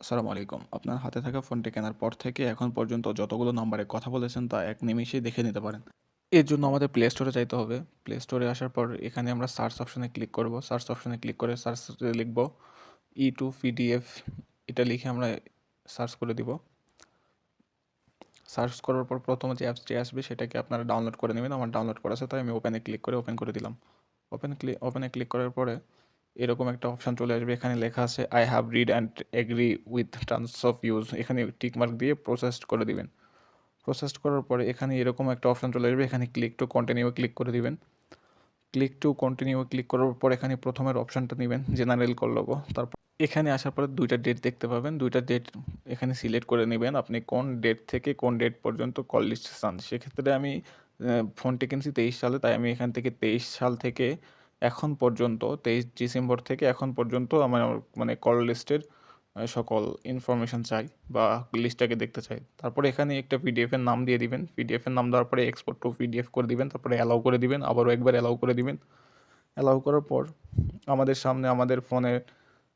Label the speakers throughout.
Speaker 1: আসসালামু আলাইকুম। আপনার হাতে থাকা ফোনটি কেনার পর থেকে এখন পর্যন্ত যতগুলো নাম্বারে কথা বলেছেন তা এক নিমেষেই দেখে নিতে পারেন। এর জন্য আমাদের প্লে স্টোরে যাইতে হবে। প্লে স্টোরে আসার পর এখানে আমরা সার্চ অপশনে ক্লিক করব। সার্চ অপশনে ক্লিক করে সার্চে লিখব ই2 পিডিএফ। এটা লিখে আমরা সার্চ করে দিব। সার্চ করার পর প্রথম যে অ্যাপসটি আসবে সেটাকে আপনারা ডাউনলোড করে নেবেন। আমার ডাউনলোড করা আছে তাই আমি ওপেনে ক্লিক করে ওপেন করে দিলাম। ওপেনে ক্লিক করার পরে এরকম একটা অপশান চলে আসবে। এখানে লেখা আছে I have read and agree with terms of use. এখানে টিক মার্ক দিয়ে প্রসেসড করে দিবেন। প্রসেসড করার পরে এখানে এরকম একটা অপশান চলে আসবে। এখানে ক্লিক টু কন্টিনিউ ক্লিক করে দিবেন। ক্লিক টু কন্টিনিউ ক্লিক করার পর এখানে প্রথমের অপশানটা নেবেন, জেনারেল কল লোগো। তারপর এখানে আসার পরে ২টা ডেট দেখতে পাবেন। ২টা ডেট এখানে সিলেক্ট করে নেবেন। আপনি কোন ডেট থেকে কোন ডেট পর্যন্ত কল লিস্ট চান। সেক্ষেত্রে আমি ফোনটি কিনছি ২৩ সালে, তাই আমি এখান থেকে ২৩ সাল থেকে এখন পর্যন্ত ২৩ ডিসেম্বর থেকে এখন পর্যন্ত আমার মানে কল লিস্টের সকল ইনফরমেশন চাই বা লিস্টটাকে দেখতে চাই। তারপরে এখানে একটা পিডিএফের নাম দিয়ে দিবেন। পিডিএফের নাম দেওয়ার পরে এক্সপোর্ট টু পিডিএফ করে দিবেন। তারপরে অ্যালাউ করে দিবেন। আবারও একবার অ্যালাউ করে দিবেন। অ্যালাউ করার পর আমাদের সামনে আমাদের ফোনের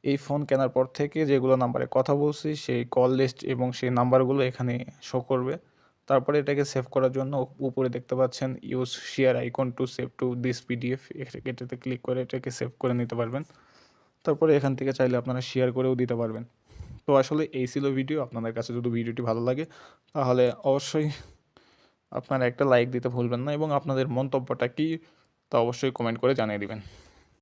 Speaker 1: এই ফোন কেনার পর থেকে যেগুলো নাম্বারে কথা বলছি সেই কল লিস্ট এবং সেই নাম্বারগুলো এখানে শো করবে। তারপরে এটাকে সেভ করার জন্য উপরে দেখতে পাচ্ছেন use share icon to save to this PDF, এটাতে ক্লিক করে এটাকে সেভ করে নিতে পারবেন। তারপরে এখান থেকে চাইলে আপনারা শেয়ার করেও দিতে পারবেন। তো আসলে এই ছিল ভিডিও। আপনাদের কাছে যদি ভিডিওটি ভালো লাগে তাহলে অবশ্যই আপনারা একটা লাইক দিতে ভুলবেন না এবং আপনাদের মন্তব্যটা কী তা অবশ্যই কমেন্ট করে জানিয়ে দিবেন।